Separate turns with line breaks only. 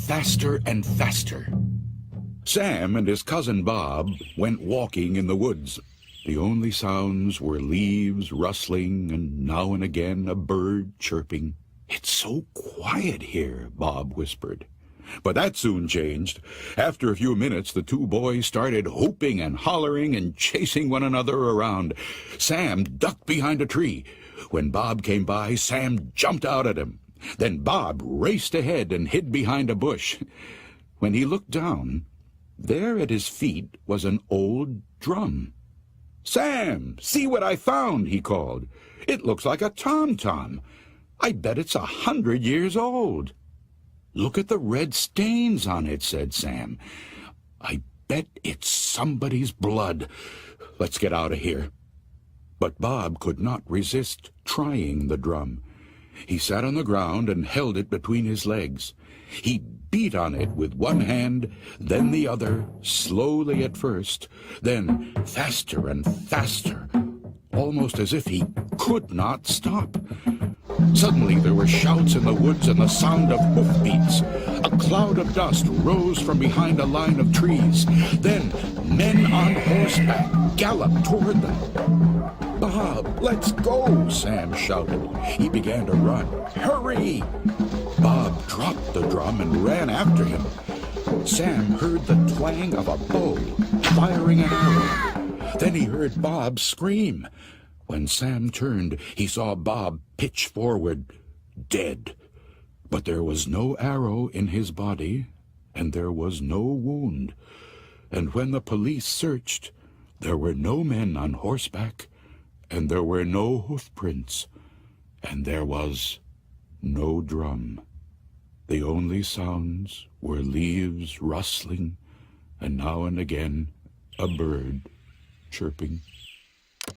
faster and faster. Sam and his cousin Bob went walking in the woods. The only sounds were leaves rustling and now and again a bird chirping. "It's so quiet here," Bob whispered. But that soon changed. After a few minutes, the two boys started whooping and hollering and chasing one another around. Sam ducked behind a tree. When Bob came by, Sam jumped out at him. Then Bob raced ahead and hid behind a bush. When he looked down, there at his feet was an old drum. "Sam, see what I found," he called. "It looks like a tom-tom. I bet it's 100 years old." "Look at the red stains on it," said Sam. "I bet it's somebody's blood. Let's get out of here." But Bob could not resist trying the drum. He sat on the ground and held it between his legs. He beat on it with one hand, then the other, slowly at first, then faster and faster, almost as if he could not stop. Suddenly there were shouts in the woods and the sound of hoofbeats. A cloud of dust rose from behind a line of trees. Then men on horseback galloped toward them. "Bob, let's go," Sam shouted. He began to run. "Hurry!" Bob dropped the drum and ran after him. Sam heard the twang of a bow firing an arrow. Then he heard Bob scream. When Sam turned, he saw Bob pitch forward, dead. But there was no arrow in his body, and there was no wound. And when the police searched, there were no men on horseback, and there were no hoofprints, and there was no drum. The only sounds were leaves rustling, and now and again a bird chirping.